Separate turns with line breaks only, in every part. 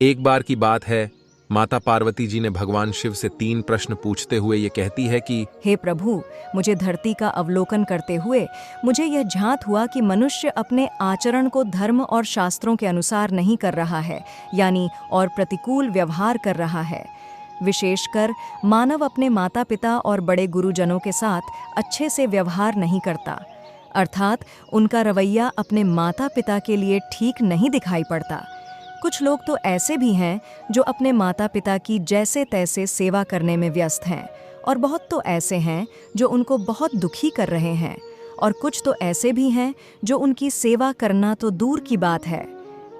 एक बार की बात है, माता पार्वती जी ने भगवान शिव से 3 प्रश्न पूछते हुए ये कहती है कि
हे प्रभु, मुझे धरती का अवलोकन करते हुए मुझे यह झांत हुआ कि मनुष्य अपने आचरण को धर्म और शास्त्रों के अनुसार नहीं कर रहा है, यानी और प्रतिकूल व्यवहार कर रहा है। विशेषकर मानव अपने माता पिता और बड़े गुरुजनों के साथ अच्छे से व्यवहार नहीं करता, अर्थात उनका रवैया अपने माता पिता के लिए ठीक नहीं दिखाई पड़ता। कुछ लोग तो ऐसे भी हैं जो अपने माता पिता की जैसे तैसे सेवा करने में व्यस्त हैं, और बहुत तो ऐसे हैं जो उनको बहुत दुखी कर रहे हैं, और कुछ तो ऐसे भी हैं जो उनकी सेवा करना तो दूर की बात है,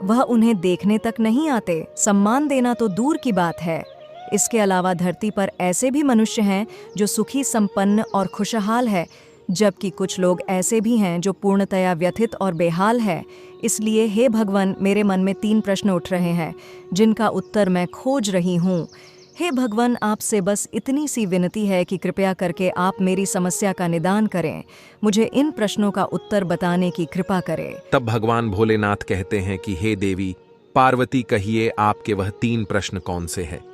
वह उन्हें देखने तक नहीं आते, सम्मान देना तो दूर की बात है। इसके अलावा धरती पर ऐसे भी मनुष्य हैं जो सुखी, संपन्न और खुशहाल है, जबकि कुछ लोग ऐसे भी हैं जो पूर्णतया व्यथित और बेहाल है। इसलिए हे भगवान, मेरे मन में 3 प्रश्न उठ रहे हैं जिनका उत्तर मैं खोज रही हूँ। हे भगवान, आपसे बस इतनी सी विनती है कि कृपया करके आप मेरी समस्या का निदान करें, मुझे इन प्रश्नों का उत्तर बताने की कृपा करें।
तब भगवान भोलेनाथ कहते हैं कि हे देवी पार्वती, कहिए आपके वह 3 प्रश्न कौन से हैं।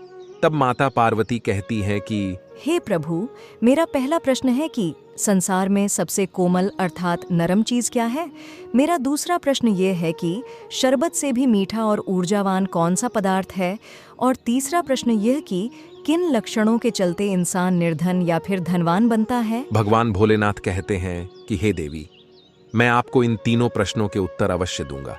तब माता पार्वती कहती है कि
हे प्रभु, मेरा पहला प्रश्न है कि संसार में सबसे कोमल अर्थात नरम चीज क्या है। मेरा दूसरा प्रश्न ये है कि शरबत से भी मीठा और ऊर्जावान कौन सा पदार्थ है। और तीसरा प्रश्न यह कि किन लक्षणों के चलते इंसान निर्धन या फिर धनवान बनता है।
भगवान भोलेनाथ कहते हैं कि हे देवी, मैं आपको इन तीनों प्रश्नों के उत्तर अवश्य दूंगा,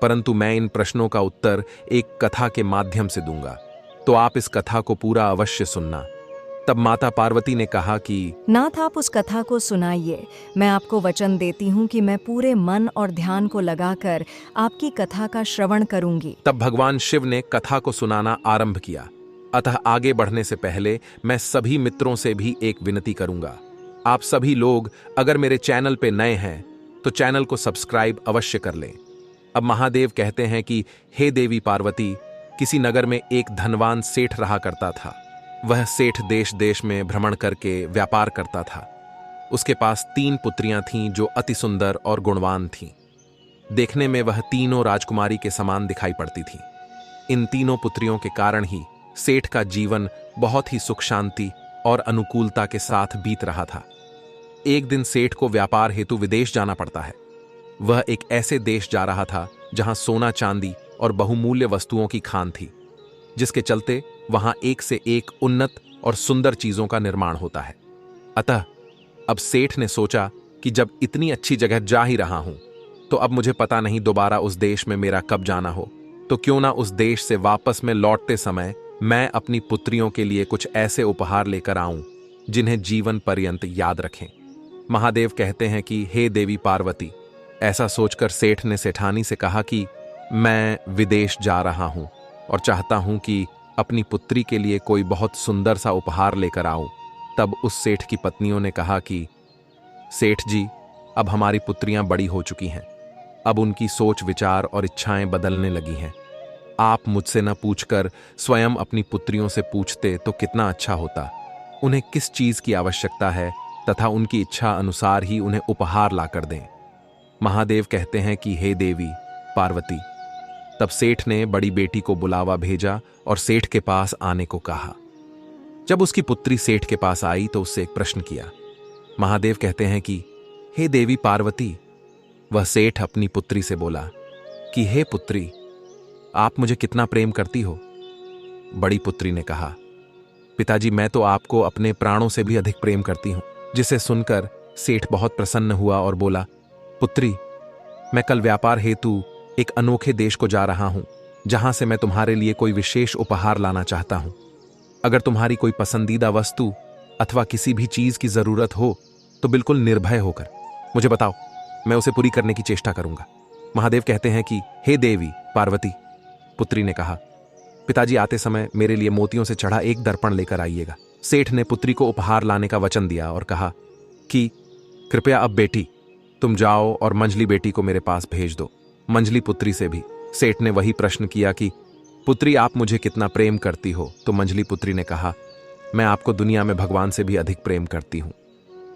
परंतु मैं इन प्रश्नों का उत्तर एक कथा के माध्यम से दूंगा, तो आप इस कथा को पूरा अवश्य सुनना। तब माता पार्वती ने कहा कि
नाथ, आप उस कथा को सुनाइए। मैं आपको वचन देती हूँ कि मैं पूरे मन और ध्यान को लगाकर आपकी कथा का श्रवण करूंगी।
तब भगवान शिव ने कथा को सुनाना आरंभ किया। अतः आगे बढ़ने से पहले मैं सभी मित्रों से भी एक विनती करूंगा। आप सभी लोग अगर मेरे चैनल पे नए हैं तो चैनल को सब्सक्राइब अवश्य कर लें। अब महादेव कहते हैं कि हे देवी पार्वती, किसी नगर में एक धनवान सेठ रहा करता था। वह सेठ देश देश में भ्रमण करके व्यापार करता था। उसके पास 3 पुत्रियां थीं जो अति सुंदर और गुणवान थीं। देखने में वह तीनों राजकुमारी के समान दिखाई पड़ती थीं। इन तीनों पुत्रियों के कारण ही सेठ का जीवन बहुत ही सुख शांति और अनुकूलता के साथ बीत रहा था। एक दिन सेठ को व्यापार हेतु विदेश जाना पड़ता है। वह एक ऐसे देश जा रहा था जहां सोना चांदी और बहुमूल्य वस्तुओं की खान थी, जिसके चलते वहां एक से एक उन्नत और सुंदर चीजों का निर्माण होता है। अतः अब सेठ ने सोचा कि जब इतनी अच्छी जगह जा ही रहा हूं, तो अब मुझे पता नहीं दोबारा उस देश में मेरा कब जाना हो, तो क्यों ना उस देश से वापस में लौटते समय मैं अपनी पुत्रियों के लिए कुछ ऐसे उपहार लेकर आऊं जिन्हें जीवन पर्यंत याद रखें। महादेव कहते हैं कि हे देवी पार्वती, ऐसा सोचकर सेठ ने सेठानी से कहा कि मैं विदेश जा रहा हूं और चाहता हूं कि अपनी पुत्री के लिए कोई बहुत सुंदर सा उपहार लेकर आऊं। तब उस सेठ की पत्नियों ने कहा कि सेठ जी, अब हमारी पुत्रियां बड़ी हो चुकी हैं, अब उनकी सोच विचार और इच्छाएं बदलने लगी हैं। आप मुझसे न पूछकर स्वयं अपनी पुत्रियों से पूछते तो कितना अच्छा होता। उन्हें किस चीज की आवश्यकता है तथा उनकी इच्छा अनुसार ही उन्हें उपहार लाकर दें। महादेव कहते हैं कि हे देवी पार्वती। तब सेठ ने बड़ी बेटी को बुलावा भेजा और सेठ के पास आने को कहा। जब उसकी पुत्री सेठ के पास आई तो उससे एक प्रश्न किया। महादेव कहते हैं कि हे देवी पार्वती। वह सेठ अपनी पुत्री से बोला कि हे पुत्री, आप मुझे कितना प्रेम करती हो। बड़ी पुत्री ने कहा, पिताजी, मैं तो आपको अपने प्राणों से भी अधिक प्रेम करती हूं। जिसे सुनकर सेठ बहुत प्रसन्न हुआ और बोला, पुत्री, मैं कल व्यापार हेतु एक अनोखे देश को जा रहा हूं, जहां से मैं तुम्हारे लिए कोई विशेष उपहार लाना चाहता हूं। अगर तुम्हारी कोई पसंदीदा वस्तु अथवा किसी भी चीज की जरूरत हो तो बिल्कुल निर्भय होकर मुझे बताओ, मैं उसे पूरी करने की चेष्टा करूंगा। महादेव कहते हैं कि हे देवी पार्वती। पुत्री ने कहा, पिताजी, आते समय मेरे लिए मोतियों से चढ़ा एक दर्पण लेकर आइएगा। सेठ ने पुत्री को उपहार लाने का वचन दिया और कहा कि कृपया अब बेटी तुम जाओ और मंजली बेटी को मेरे पास भेज दो। मंजली पुत्री से भी सेठ ने वही प्रश्न किया कि पुत्री, आप मुझे कितना प्रेम करती हो। तो मंजली पुत्री ने कहा, मैं आपको दुनिया में भगवान से भी अधिक प्रेम करती हूं।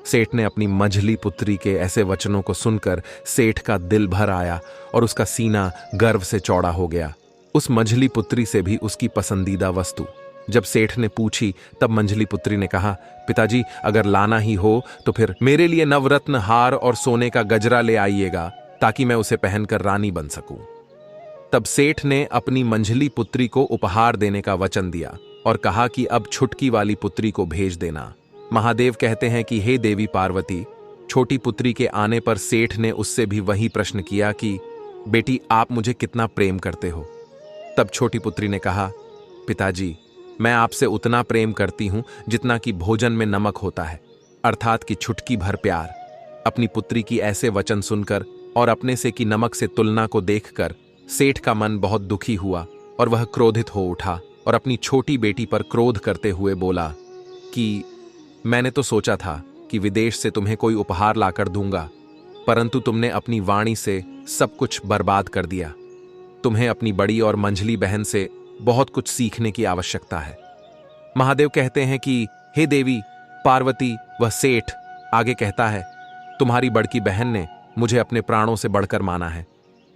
सेठ ने अपनी मंझली पुत्री के ऐसे वचनों को सुनकर सेठ का दिल भर आया और उसका सीना गर्व से चौड़ा हो गया। उस मंझली पुत्री से भी उसकी पसंदीदा वस्तु। जब सेठ ने पूछी तब मंझली पुत्री ने कहा, पिताजी अगर लाना ही हो तो फिर मेरे लिए नवरत्न हार और सोने का गजरा ले आइएगा ताकि मैं उसे पहनकर रानी बन सकूं। तब सेठ ने अपनी मंझली पुत्री को उपहार देने का वचन दिया और कहा कि अब छुटकी वाली पुत्री को भेज देना। महादेव कहते हैं कि हे देवी पार्वती, छोटी पुत्री के आने पर सेठ ने उससे भी वही प्रश्न किया कि बेटी आप मुझे कितना प्रेम करते हो। तब छोटी पुत्री ने कहा, पिताजी मैं आपसे उतना प्रेम करती हूं जितना कि भोजन में नमक होता है, अर्थात कि छुटकी भर प्यार। अपनी पुत्री की ऐसे वचन सुनकर और अपने से की नमक से तुलना को देखकर सेठ का मन बहुत दुखी हुआ और वह क्रोधित हो उठा और अपनी छोटी बेटी पर क्रोध करते हुए बोला कि मैंने तो सोचा था कि विदेश से तुम्हें कोई उपहार लाकर दूंगा, परंतु तुमने अपनी वाणी से सब कुछ बर्बाद कर दिया। तुम्हें अपनी बड़ी और मंझली बहन से बहुत कुछ सीखने की आवश्यकता है। महादेव कहते हैं कि हे देवी पार्वती, वह सेठ आगे कहता है, तुम्हारी बड़की बहन ने मुझे अपने प्राणों से बढ़कर माना है,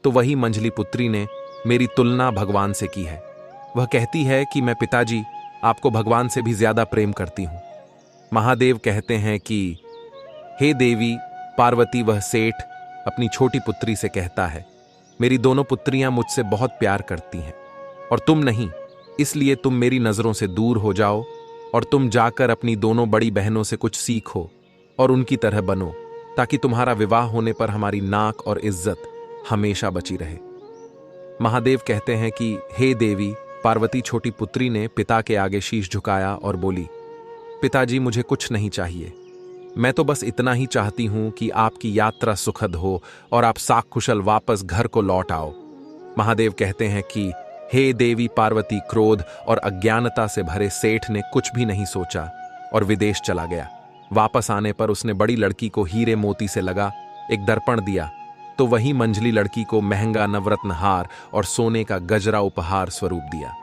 तो वही मंझली पुत्री ने मेरी तुलना भगवान से की है। वह कहती है कि मैं पिताजी आपको भगवान से भी ज्यादा प्रेम करती हूं। महादेव कहते हैं कि हे देवी पार्वती, वह सेठ अपनी छोटी पुत्री से कहता है, मेरी दोनों पुत्रियां मुझसे बहुत प्यार करती हैं और तुम नहीं, इसलिए तुम मेरी नजरों से दूर हो जाओ और तुम जाकर अपनी दोनों बड़ी बहनों से कुछ सीखो और उनकी तरह बनो, ताकि तुम्हारा विवाह होने पर हमारी नाक और इज्जत हमेशा बची रहे। महादेव कहते हैं कि हे देवी पार्वती, छोटी पुत्री ने पिता के आगे शीश झुकाया और बोली, पिताजी मुझे कुछ नहीं चाहिए, मैं तो बस इतना ही चाहती हूं कि आपकी यात्रा सुखद हो और आप साकुशल वापस घर को लौट आओ। महादेव कहते हैं कि हे देवी पार्वती, क्रोध और अज्ञानता से भरे सेठ ने कुछ भी नहीं सोचा और विदेश चला गया। वापस आने पर उसने बड़ी लड़की को हीरे मोती से लगा एक दर्पण दिया, तो वही मंझली लड़की को महंगा नवरत्न हार और सोने का गजरा उपहार स्वरूप दिया।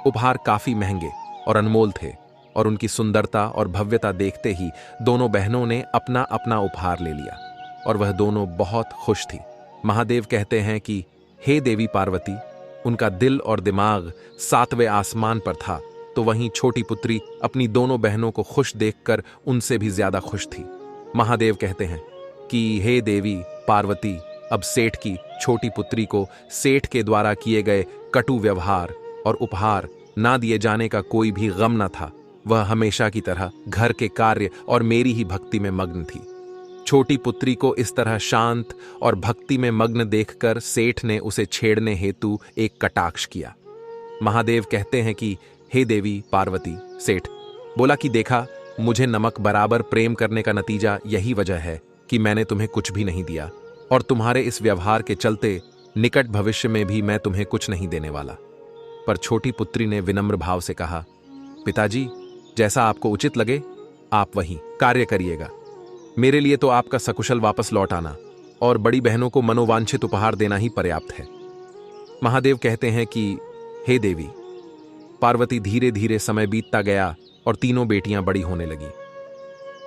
उपहार काफी महंगे और अनमोल थे और उनकी सुंदरता और भव्यता देखते ही दोनों बहनों ने अपना अपना उपहार ले लिया और वह दोनों बहुत खुश थी। महादेव कहते हैं कि हे देवी पार्वती, उनका दिल और दिमाग 7वें आसमान पर था, तो वहीं छोटी पुत्री अपनी दोनों बहनों को खुश देखकर उनसे भी ज्यादा खुश थी। महादेव कहते हैं कि हे देवी पार्वती, अब सेठ की छोटी पुत्री को सेठ के द्वारा किए गए कटु व्यवहार और उपहार ना दिए जाने का कोई भी गम न था। वह हमेशा की तरह घर के कार्य और मेरी ही भक्ति में मग्न थी। छोटी पुत्री को इस तरह शांत और भक्ति में मग्न देखकर सेठ ने उसे छेड़ने हेतु एक कटाक्ष किया। महादेव कहते हैं कि हे देवी पार्वती, सेठ बोला कि देखा, मुझे नमक बराबर प्रेम करने का नतीजा यही वजह है कि मैंने तुम्हें कुछ भी नहीं दिया और तुम्हारे इस व्यवहार के चलते निकट भविष्य में भी मैं तुम्हें कुछ नहीं देने वाला। पर छोटी पुत्री ने विनम्र भाव से कहा, पिताजी जैसा आपको उचित लगे आप वही कार्य करिएगा। मेरे लिए तो आपका सकुशल वापस लौट आना और बड़ी बहनों को मनोवांछित उपहार देना ही पर्याप्त है। महादेव कहते हैं कि हे देवी पार्वती, धीरे धीरे समय बीतता गया और तीनों बेटियां बड़ी होने लगी।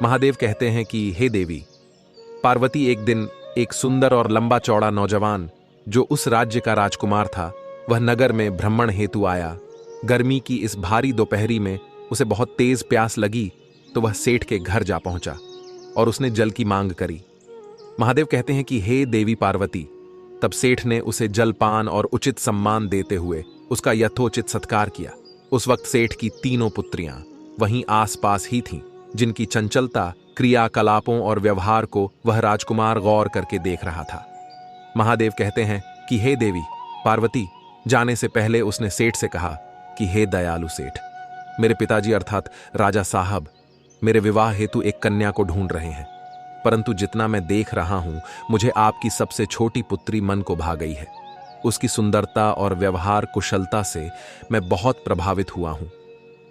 महादेव कहते हैं कि हे देवी पार्वती, एक दिन एक सुंदर और लंबा चौड़ा नौजवान जो उस राज्य का राजकुमार था, वह नगर में भ्रमण हेतु आया। गर्मी की इस भारी दोपहरी में उसे बहुत तेज प्यास लगी, तो वह सेठ के घर जा पहुंचा और उसने जल की मांग करी। महादेव कहते हैं कि हे देवी पार्वती, तब सेठ ने उसे जलपान और उचित सम्मान देते हुए उसका यथोचित सत्कार किया। उस वक्त सेठ की तीनों पुत्रियां वहीं आसपास ही थीं, जिनकी चंचलता, क्रियाकलापों और व्यवहार को वह राजकुमार गौर करके देख रहा था। महादेव कहते हैं कि हे देवी पार्वती, जाने से पहले उसने सेठ से कहा कि हे दयालु सेठ, मेरे पिताजी अर्थात राजा साहब मेरे विवाह हेतु एक कन्या को ढूंढ रहे हैं, परंतु जितना मैं देख रहा हूं मुझे आपकी सबसे छोटी पुत्री मन को भा गई है। उसकी सुंदरता और व्यवहार कुशलता से मैं बहुत प्रभावित हुआ हूं।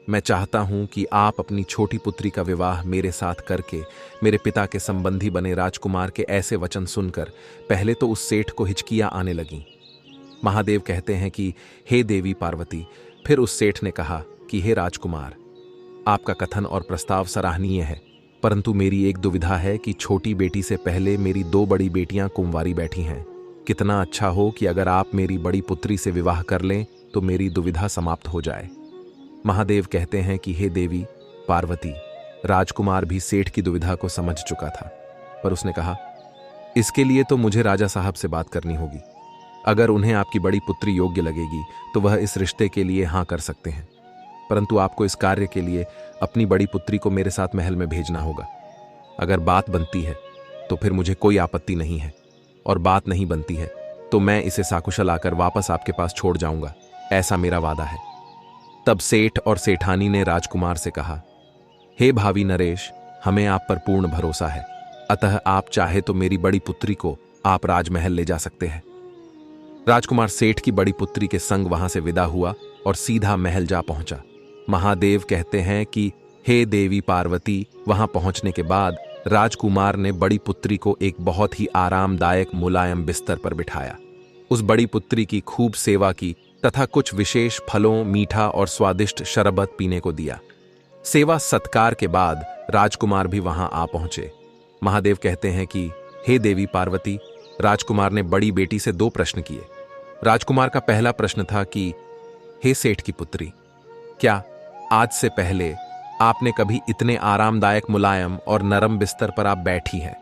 मैं चाहता हूं कि आप अपनी छोटी पुत्री का विवाह मेरे साथ करके मेरे पिता के संबंधी बने राजकुमार के ऐसे वचन सुनकर पहले तो उस सेठ को हिचकियां आने लगीं। महादेव कहते हैं कि हे देवी पार्वती, फिर उस सेठ ने कहा कि हे राजकुमार, आपका कथन और प्रस्ताव सराहनीय है, परंतु मेरी एक दुविधा है कि छोटी बेटी से पहले मेरी दो बड़ी बेटियां कुंवारी बैठी हैं। कितना अच्छा हो कि अगर आप मेरी बड़ी पुत्री से विवाह कर लें तो मेरी दुविधा समाप्त हो जाए। महादेव कहते हैं कि हे देवी पार्वती, राजकुमार भी सेठ की दुविधा को समझ चुका था, पर उसने कहा, इसके लिए तो मुझे राजा साहब से बात करनी होगी। अगर उन्हें आपकी बड़ी पुत्री योग्य लगेगी तो वह इस रिश्ते के लिए हां कर सकते हैं, परंतु आपको इस कार्य के लिए अपनी बड़ी पुत्री को मेरे साथ महल में भेजना होगा। अगर बात बनती है तो फिर मुझे कोई आपत्ति नहीं है, और बात नहीं बनती है तो मैं इसे साकुशल आकर वापस आपके पास छोड़ जाऊंगा, ऐसा मेरा वादा है। तब सेठ और सेठानी ने राजकुमार से कहा, हे भावी नरेश, हमें आप पर पूर्ण भरोसा है, अतः आप चाहे तो मेरी बड़ी पुत्री को आप राजमहल ले जा सकते हैं। राजकुमार सेठ की बड़ी पुत्री के संग वहां से विदा हुआ और सीधा महल जा पहुंचा। महादेव कहते हैं कि हे देवी पार्वती, वहां पहुंचने के बाद राजकुमार ने बड़ी पुत्री को एक बहुत ही आरामदायक मुलायम बिस्तर पर बिठाया। उस बड़ी पुत्री की खूब सेवा की तथा कुछ विशेष फलों, मीठा और स्वादिष्ट शरबत पीने को दिया। सेवा सत्कार के बाद राजकुमार भी वहां आ पहुंचे। महादेव कहते हैं कि हे देवी पार्वती, राजकुमार ने बड़ी बेटी से 2 प्रश्न किए। राजकुमार का पहला प्रश्न था कि हे सेठ की पुत्री, क्या आज से पहले आपने कभी इतने आरामदायक मुलायम और नरम बिस्तर पर आप बैठी हैं?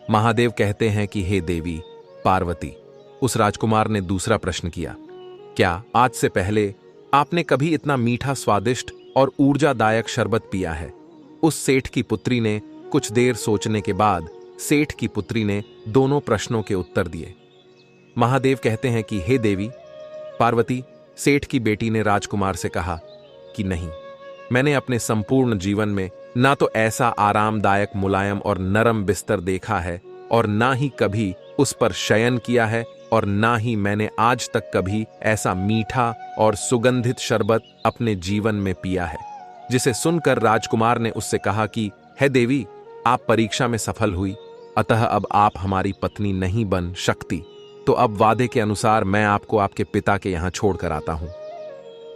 महादेव कहते हैं कि हे देवी पार्वती, उस राजकुमार ने दूसरा प्रश्न किया, क्या आज से पहले आपने कभी इतना मीठा, स्वादिष्ट और ऊर्जादायक शरबत पिया है? उस सेठ की पुत्री ने कुछ देर सोचने के बाद सेठ की पुत्री ने दोनों प्रश्नों के उत्तर दिए। महादेव कहते हैं कि हे देवी पार्वती, सेठ की बेटी ने राजकुमार से कहा कि नहीं, मैंने अपने संपूर्ण जीवन में ना तो ऐसा आरामदायक, मुलायम और नरम बिस्तर देखा है और ना ही कभी उस पर शयन किया है, और ना ही मैंने आज तक कभी ऐसा मीठा और सुगंधित शरबत अपने जीवन में पिया है। जिसे सुनकर राजकुमार ने उससे कहा कि हे देवी, आप परीक्षा में सफल हुई, अतः अब आप हमारी पत्नी नहीं बन सकती, तो अब वादे के अनुसार मैं आपको आपके पिता के यहां छोड़कर आता हूं।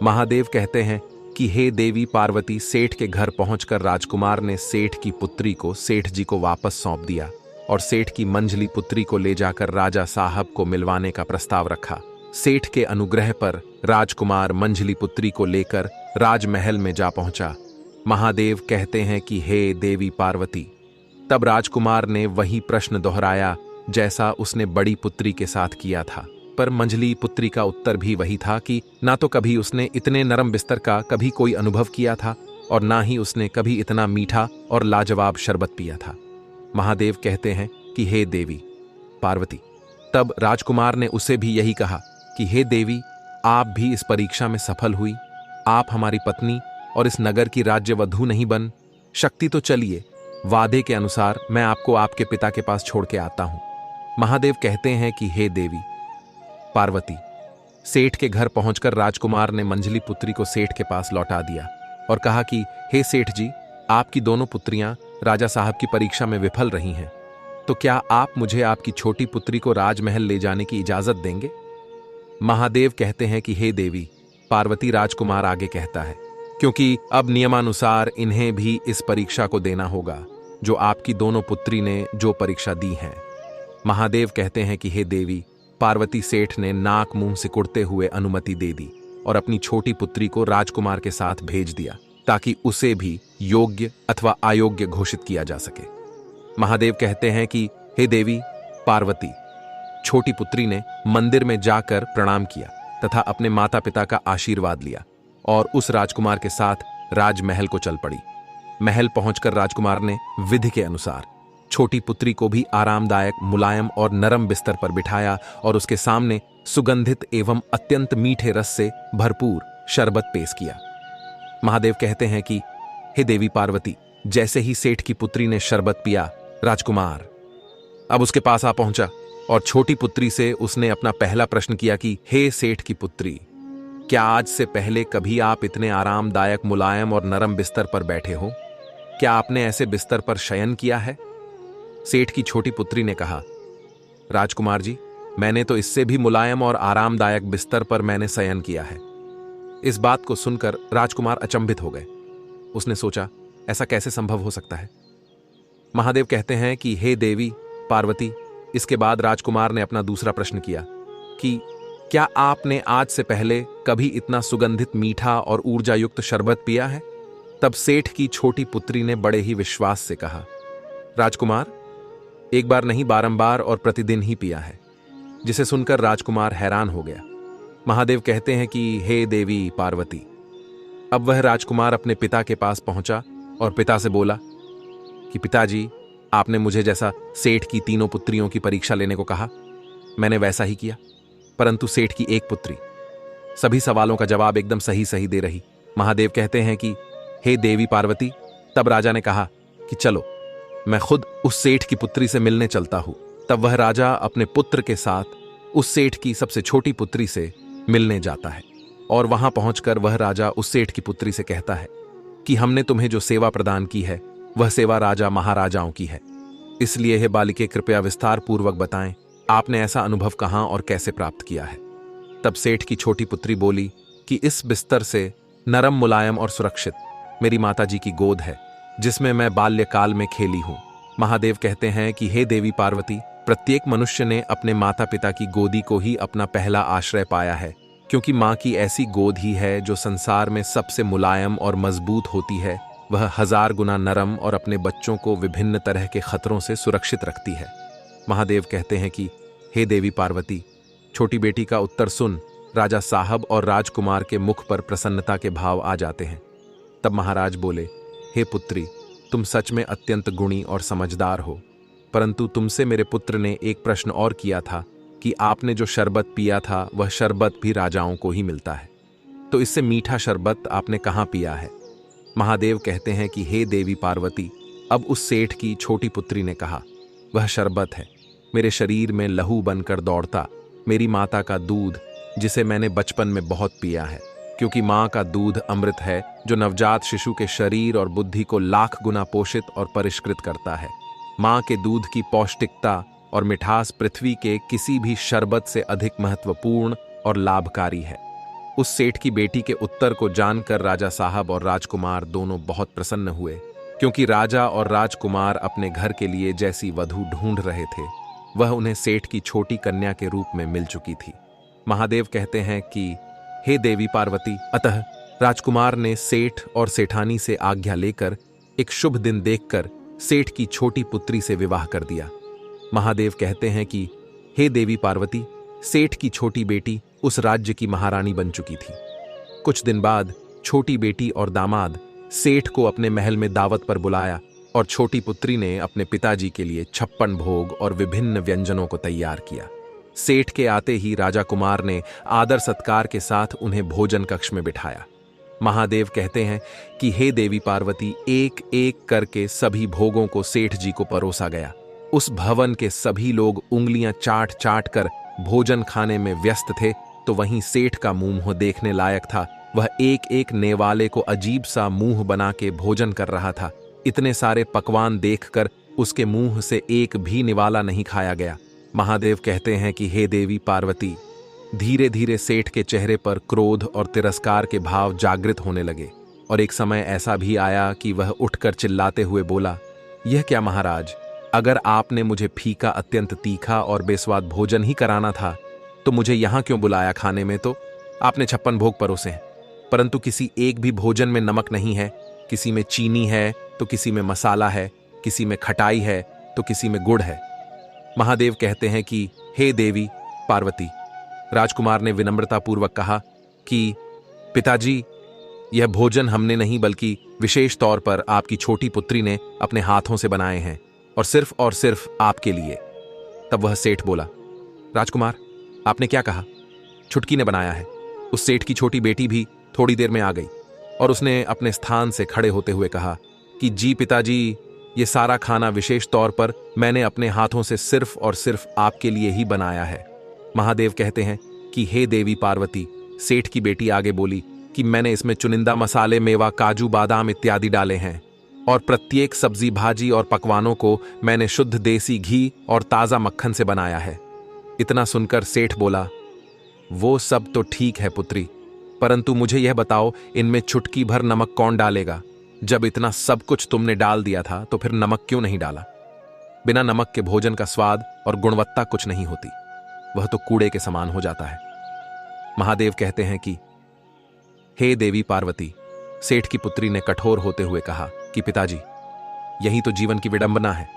महादेव कहते हैं कि हे देवी पार्वती, सेठ के घर पहुंचकर राजकुमार ने सेठ की पुत्री को सेठ जी को वापस सौंप दिया और सेठ की मंझली पुत्री को ले जाकर राजा साहब को मिलवाने का प्रस्ताव रखा। सेठ के अनुग्रह पर राजकुमार मंझली पुत्री को लेकर राजमहल में जा पहुंचा। महादेव कहते हैं कि हे देवी पार्वती, तब राजकुमार ने वही प्रश्न दोहराया जैसा उसने बड़ी पुत्री के साथ किया था, पर मंझली पुत्री का उत्तर भी वही था कि ना तो कभी उसने इतने नरम बिस्तर का कभी कोई अनुभव किया था और ना ही उसने कभी इतना मीठा और लाजवाब शरबत पिया था। महादेव कहते हैं कि हे देवी पार्वती, तब राजकुमार ने उसे भी यही कहा कि हे देवी, आप भी इस परीक्षा में सफल हुई, आप हमारी पत्नी और इस नगर की राज्यवधू नहीं बन शक्ति, तो चलिए वादे के अनुसार मैं आपको आपके पिता के पास छोड़ के आता हूं। महादेव कहते हैं कि हे देवी पार्वती, सेठ के घर पहुंचकर राजकुमार ने मंझली पुत्री को सेठ के पास लौटा दिया और कहा कि हे सेठ जी, आपकी दोनों पुत्रियां राजा साहब की परीक्षा में विफल रही हैं, तो क्या आप मुझे आपकी छोटी पुत्री को राजमहल ले जाने की इजाजत देंगे? महादेव कहते हैं कि हे देवी पार्वती, राजकुमार आगे कहता है, क्योंकि अब नियमानुसार इन्हें भी इस परीक्षा को देना होगा जो आपकी दोनों पुत्री ने जो परीक्षा दी है। महादेव कहते हैं कि हे देवी पार्वती, सेठ ने नाक मुंह सिकुड़ते हुए अनुमति दे दी और अपनी छोटी पुत्री को राजकुमार के साथ भेज दिया ताकि उसे भी योग्य अथवा अयोग्य घोषित किया जा सके। महादेव कहते हैं कि हे देवी पार्वती, छोटी पुत्री ने मंदिर में जाकर प्रणाम किया तथा अपने माता पिता का आशीर्वाद लिया और उस राजकुमार के साथ राजमहल को चल पड़ी। महल पहुंचकर राजकुमार ने विधि के अनुसार छोटी पुत्री को भी आरामदायक, मुलायम और नरम बिस्तर पर बिठाया और उसके सामने सुगंधित एवं अत्यंत मीठे रस से भरपूर शरबत पेश किया। महादेव कहते हैं कि हे देवी पार्वती, जैसे ही सेठ की पुत्री ने शरबत पिया, राजकुमार अब उसके पास आ पहुंचा और छोटी पुत्री से उसने अपना पहला प्रश्न किया कि हे सेठ की पुत्री, क्या आज से पहले कभी आप इतने आरामदायक, मुलायम और नरम बिस्तर पर बैठे हो? क्या आपने ऐसे बिस्तर पर शयन किया है? सेठ की छोटी पुत्री ने कहा, राजकुमार जी, मैंने तो इससे भी मुलायम और आरामदायक बिस्तर पर मैंने शयन किया है। इस बात को सुनकर राजकुमार अचंभित हो गए। उसने सोचा, ऐसा कैसे संभव हो सकता है? महादेव कहते हैं कि हे देवी पार्वती, इसके बाद राजकुमार ने अपना दूसरा प्रश्न किया कि क्या आपने आज से पहले कभी इतना सुगंधित मीठा और ऊर्जा युक्त शरबत पिया है? तब सेठ की छोटी पुत्री ने बड़े ही विश्वास से कहा, राजकुमार, एक बार नहीं बारंबार और प्रतिदिन ही पिया है। जिसे सुनकर राजकुमार हैरान हो गया। महादेव कहते हैं कि हे देवी पार्वती। अब वह राजकुमार अपने पिता के पास पहुंचा और पिता से बोला कि पिताजी, आपने मुझे जैसा सेठ की तीनों पुत्रियों की परीक्षा लेने को कहा, मैंने वैसा ही किया, परंतु सेठ की एक पुत्री सभी सवालों का जवाब एकदम सही सही दे रही। महादेव कहते हैं कि हे देवी पार्वती। तब राजा ने कहा कि चलो, मैं खुद उस सेठ की पुत्री से मिलने चलता हूं। तब वह राजा अपने पुत्र के साथ उस सेठ की सबसे छोटी पुत्री से मिलने जाता है और वहां पहुंचकर वह राजा उस सेठ की पुत्री से कहता है कि हमने तुम्हें जो सेवा प्रदान की है वह सेवा राजा महाराजाओं की है, इसलिए हे बालिके, कृपया विस्तार पूर्वक बताएं, आपने ऐसा अनुभव कहां और कैसे प्राप्त किया है। तब सेठ की छोटी पुत्री बोली कि इस बिस्तर से नरम, मुलायम और सुरक्षित मेरी माताजी की गोद है, जिसमें मैं बाल्यकाल में खेली हूं। महादेव कहते हैं कि हे देवी पार्वती, प्रत्येक मनुष्य ने अपने माता पिता की गोदी को ही अपना पहला आश्रय पाया है, क्योंकि मां की ऐसी गोद ही है जो संसार में सबसे मुलायम और मजबूत होती है। वह 1000 गुना नरम और अपने बच्चों को विभिन्न तरह के खतरों से सुरक्षित रखती है। महादेव कहते हैं कि हे देवी पार्वती, छोटी बेटी का उत्तर सुन राजा साहब और राजकुमार के मुख पर प्रसन्नता के भाव आ जाते हैं। तब महाराज बोले, हे पुत्री, तुम सच में अत्यंत गुणी और समझदार हो, परंतु तुमसे मेरे पुत्र ने एक प्रश्न और किया था कि आपने जो शरबत पिया था वह शरबत भी राजाओं को ही मिलता है, तो इससे मीठा शरबत आपने कहाँ पिया है? महादेव कहते हैं कि हे देवी पार्वती, अब उस सेठ की छोटी पुत्री ने कहा, वह शरबत है, मेरे शरीर में लहू बनकर दौड़ता, मेरी माता का दूध, जिसे मैंने बचपन में बहुत पिया है, क्योंकि माँ का दूध अमृत है जो नवजात शिशु के शरीर और बुद्धि को लाख गुना पोषित और परिष्कृत करता है। माँ के दूध की पौष्टिकता और मिठास पृथ्वी के किसी भी शरबत से अधिक महत्वपूर्ण और लाभकारी है। उस सेठ की बेटी के उत्तर को जानकर राजा साहब और राजकुमार दोनों बहुत प्रसन्न हुए, क्योंकि राजा और राजकुमार अपने घर के लिए जैसी वधू ढूंढ रहे थे वह उन्हें सेठ की छोटी कन्या के रूप में मिल चुकी थी। महादेव कहते हैं कि हे देवी पार्वती, अतः राजकुमार ने सेठ और सेठानी से आज्ञा लेकर एक शुभ दिन देखकर सेठ की छोटी पुत्री से विवाह कर दिया। महादेव कहते हैं कि हे देवी पार्वती, सेठ की छोटी बेटी उस राज्य की महारानी बन चुकी थी। कुछ दिन बाद छोटी बेटी और दामाद सेठ को अपने महल में दावत पर बुलाया और छोटी पुत्री ने अपने पिताजी के लिए 56 भोग और विभिन्न व्यंजनों को तैयार किया। सेठ के आते ही राजा कुमार ने आदर सत्कार के साथ उन्हें भोजन कक्ष में बिठाया। महादेव कहते हैं कि हे देवी पार्वती, एक एक करके सभी भोगों को सेठ जी को परोसा गया। उस भवन के सभी लोग उंगलियां चाट चाट कर भोजन खाने में व्यस्त थे, तो वहीं सेठ का मुंह देखने लायक था। वह एक एक नेवाले को अजीब सा मुंह बना के भोजन कर रहा था। इतने सारे पकवान देखकर उसके मुंह से एक भी निवाला नहीं खाया गया। महादेव कहते हैं कि हे देवी पार्वती, धीरे धीरे सेठ के चेहरे पर क्रोध और तिरस्कार के भाव जागृत होने लगे और एक समय ऐसा भी आया कि वह उठकर चिल्लाते हुए बोला, यह क्या महाराज, अगर आपने मुझे फीका, अत्यंत तीखा और बेस्वाद भोजन ही कराना था तो मुझे यहाँ क्यों बुलाया खाने में? तो आपने 56 भोग परोसे हैं, परंतु किसी एक भी भोजन में नमक नहीं है, किसी में चीनी है तो किसी में मसाला है, किसी में खटाई है तो किसी में गुड़ है। महादेव कहते हैं कि हे देवी पार्वती, राजकुमार ने विनम्रतापूर्वक कहा कि पिताजी, यह भोजन हमने नहीं बल्कि विशेष तौर पर आपकी छोटी पुत्री ने अपने हाथों से बनाए हैं और सिर्फ आपके लिए। तब वह सेठ बोला, राजकुमार, आपने क्या कहा? छुटकी ने बनाया है। उस सेठ की छोटी बेटी भी थोड़ी देर में आ गई और उसने अपने स्थान से खड़े होते हुए कहा कि जी पिताजी, ये सारा खाना विशेष तौर पर मैंने अपने हाथों से सिर्फ आपके लिए ही बनाया है। महादेव कहते हैं कि हे देवी पार्वती, सेठ की बेटी आगे बोली कि मैंने इसमें चुनिंदा मसाले, मेवा, काजू, बादाम इत्यादि डाले हैं और प्रत्येक सब्जी, भाजी और पकवानों को मैंने शुद्ध देसी घी और ताज़ा मक्खन से बनाया है। इतना सुनकर सेठ बोला, वो सब तो ठीक है पुत्री, परंतु मुझे यह बताओ, इनमें चुटकी भर नमक कौन डालेगा? जब इतना सब कुछ तुमने डाल दिया था तो फिर नमक क्यों नहीं डाला? बिना नमक के भोजन का स्वाद और गुणवत्ता कुछ नहीं होती, वह तो कूड़े के समान हो जाता है। महादेव कहते हैं कि हे देवी पार्वती, सेठ की पुत्री ने कठोर होते हुए कहा कि पिताजी, यही तो जीवन की विडंबना है।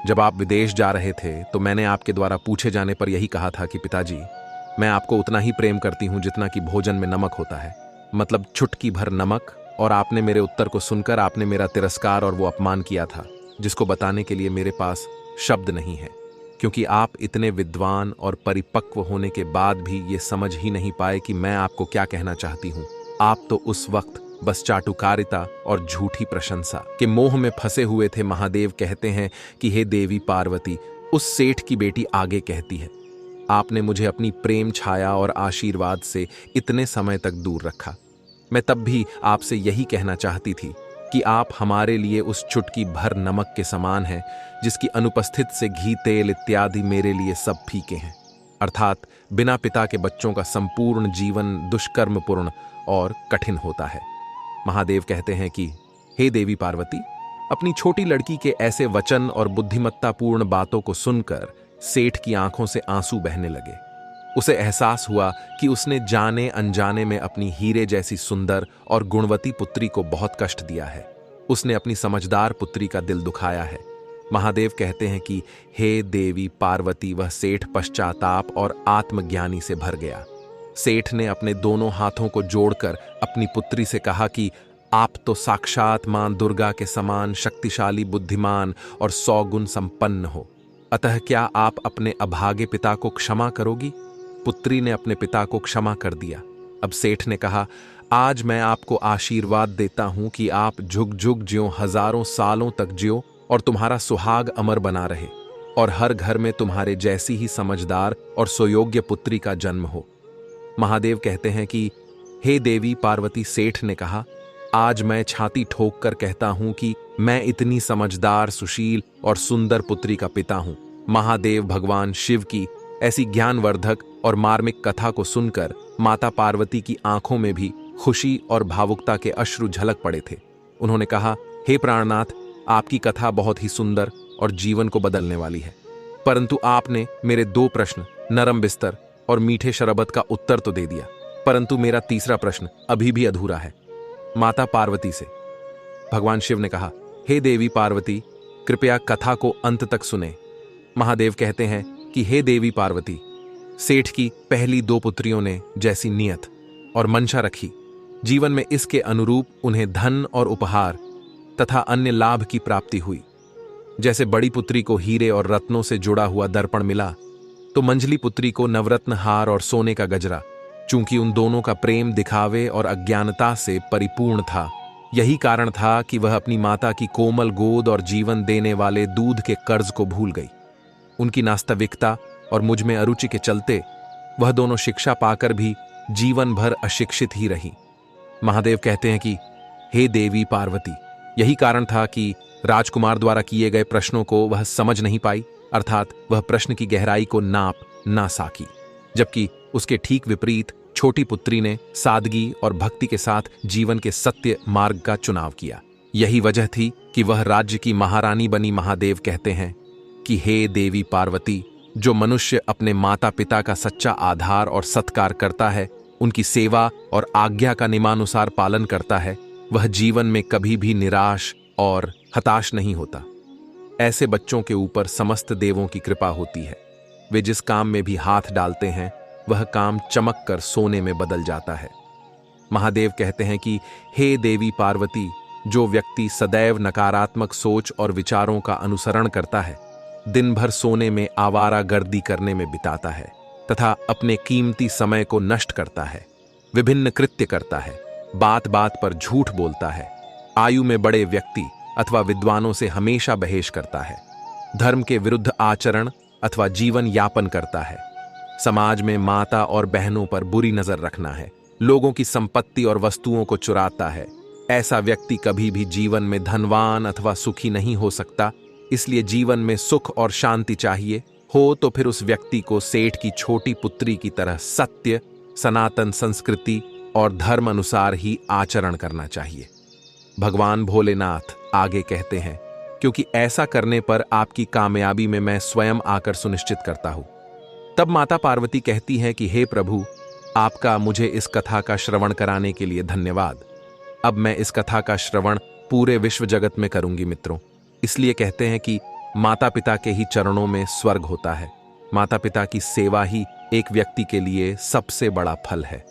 जब आप विदेश जा रहे थे तो मैंने आपके द्वारा पूछे जाने पर यही कहा था कि पिताजी, मैं आपको उतना ही प्रेम करती हूं जितना कि भोजन में नमक होता है, मतलब चुटकी भर नमक। और आपने मेरे उत्तर को सुनकर आपने मेरा तिरस्कार और वो अपमान किया था, जिसको बताने के लिए मेरे पास शब्द नहीं है, क्योंकि आप इतने विद्वान और परिपक्व होने के बाद भी ये समझ ही नहीं पाए कि मैं आपको क्या कहना चाहती हूं। आप तो उस वक्त बस चाटुकारिता और झूठी प्रशंसा के मोह में फंसे हुए थे। महादेव कहते हैं कि हे देवी पार्वती, उस सेठ की बेटी आगे कहती है, आपने मुझे अपनी प्रेम छाया और आशीर्वाद से इतने समय तक दूर रखा। मैं तब भी आपसे यही कहना चाहती थी कि आप हमारे लिए उस चुटकी भर नमक के समान हैं, जिसकी अनुपस्थित से घी, तेल इत्यादि मेरे लिए सब फीके हैं। अर्थात बिना पिता के बच्चों का संपूर्ण जीवन दुष्कर्मपूर्ण और कठिन होता है। महादेव कहते हैं कि हे देवी पार्वती, अपनी छोटी लड़की के ऐसे वचन और बुद्धिमत्तापूर्ण बातों को सुनकर सेठ की आंखों से आंसू बहने लगे। उसे एहसास हुआ कि उसने जाने अनजाने में अपनी हीरे जैसी सुंदर और गुणवती पुत्री को बहुत कष्ट दिया है। उसने अपनी समझदार पुत्री का दिल दुखाया है। महादेव कहते हैं कि हे देवी पार्वती, वह सेठ पश्चाताप और आत्मज्ञानी से भर गया। सेठ ने अपने दोनों हाथों को जोड़कर अपनी पुत्री से कहा कि आप तो साक्षात मां दुर्गा के समान शक्तिशाली, बुद्धिमान और 100 गुण संपन्न हो, अतः क्या आप अपने अभागे पिता को क्षमा करोगी? पुत्री ने अपने पिता को क्षमा कर दिया। अब सेठ ने कहा, आज मैं आपको आशीर्वाद देता हूं कि आप झुक झुक ज्यो, हजारों सालों तक ज्यो और तुम्हारा सुहाग अमर बना रहे और हर घर में तुम्हारे जैसी ही समझदार और सुयोग्य पुत्री का जन्म हो। महादेव कहते हैं कि हे देवी पार्वती, सेठ ने कहा, आज मैं छाती ठोक कर कहता हूं कि मैं इतनी समझदार, सुशील और सुंदर पुत्री का पिता हूं। महादेव भगवान शिव की ऐसी ज्ञानवर्धक और मार्मिक कथा को सुनकर माता पार्वती की आंखों में भी खुशी और भावुकता के अश्रु झलक पड़े थे। उन्होंने कहा, हे प्राणनाथ, आपकी कथा बहुत ही सुंदर और जीवन को बदलने वाली है, परंतु आपने मेरे 2 प्रश्न, नरम बिस्तर और मीठे शरबत का उत्तर तो दे दिया, परंतु मेरा तीसरा प्रश्न अभी भी अधूरा है। माता पार्वती से भगवान शिव ने कहा, हे देवी पार्वती, कृपया कथा को अंत तक सुने। महादेव कहते हैं कि हे देवी पार्वती, सेठ की पहली 2 पुत्रियों ने जैसी नियत और मंशा रखी, जीवन में इसके अनुरूप उन्हें धन और उपहार तथा अन्य लाभ की प्राप्ति हुई। जैसे बड़ी पुत्री को हीरे और रत्नों से जुड़ा हुआ दर्पण मिला, तो मंझली पुत्री को नवरत्न हार और सोने का गजरा। चूंकि उन दोनों का प्रेम दिखावे और अज्ञानता से परिपूर्ण था, यही कारण था कि वह अपनी माता की कोमल गोद और जीवन देने वाले दूध के कर्ज को भूल गई। उनकी नास्तविकता और मुझ में अरुचि के चलते वह दोनों शिक्षा पाकर भी जीवन भर अशिक्षित ही रही। महादेव कहते हैं कि हे देवी पार्वती, यही कारण था कि राजकुमार द्वारा किए गए प्रश्नों को वह समझ नहीं पाई, अर्थात वह प्रश्न की गहराई को नाप ना सकी, जबकि उसके ठीक विपरीत छोटी पुत्री ने सादगी और भक्ति के साथ जीवन के सत्य मार्ग का चुनाव किया। यही वजह थी कि वह राज्य की महारानी बनी। महादेव कहते हैं कि हे देवी पार्वती, जो मनुष्य अपने माता पिता का सच्चा आधार और सत्कार करता है, उनकी सेवा और आज्ञा का नियमानुसार पालन करता है, वह जीवन में कभी भी निराश और हताश नहीं होता। ऐसे बच्चों के ऊपर समस्त देवों की कृपा होती है। वे जिस काम में भी हाथ डालते हैं, वह काम चमक कर सोने में बदल जाता है। महादेव कहते हैं कि हे देवी पार्वती, जो व्यक्ति सदैव नकारात्मक सोच और विचारों का अनुसरण करता है, दिन भर सोने में आवारा गर्दी करने में बिताता है तथा अपने कीमती समय को नष्ट करता है, विभिन्न कृत्य करता है, बात बात पर झूठ बोलता है, आयु में बड़े व्यक्ति अथवा विद्वानों से हमेशा बहेश करता है, धर्म के विरुद्ध आचरण अथवा जीवन यापन करता है, समाज में माता और बहनों पर बुरी नजर रखना है, लोगों की संपत्ति और वस्तुओं को चुराता है, ऐसा व्यक्ति कभी भी जीवन में धनवान अथवा सुखी नहीं हो सकता। इसलिए जीवन में सुख और शांति चाहिए हो तो फिर उस व्यक्ति को सेठ की छोटी पुत्री की तरह सत्य, सनातन संस्कृति और धर्म अनुसार ही आचरण करना चाहिए। भगवान भोलेनाथ आगे कहते हैं, क्योंकि ऐसा करने पर आपकी कामयाबी में मैं स्वयं आकर सुनिश्चित करता हूं। तब माता पार्वती कहती हैं कि हे प्रभु, आपका मुझे इस कथा का श्रवण कराने के लिए धन्यवाद। अब मैं इस कथा का श्रवण पूरे विश्व जगत में करूंगी मित्रों। इसलिए कहते हैं कि माता पिता के ही चरणों में स्वर्ग होता है। माता पिता की सेवा ही एक व्यक्ति के लिए सबसे बड़ा फल है।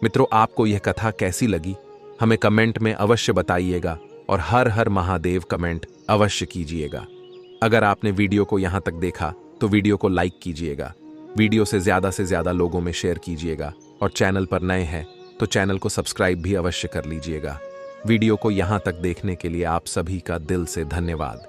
मित्रों, आपको यह कथा कैसी लगी हमें कमेंट में अवश्य बताइएगा और हर हर महादेव कमेंट अवश्य कीजिएगा। अगर आपने वीडियो को यहां तक देखा तो वीडियो को लाइक कीजिएगा, वीडियो से ज्यादा लोगों में शेयर कीजिएगा और चैनल पर नए हैं तो चैनल को सब्सक्राइब भी अवश्य कर लीजिएगा। वीडियो को यहां तक देखने के लिए आप सभी का दिल से धन्यवाद।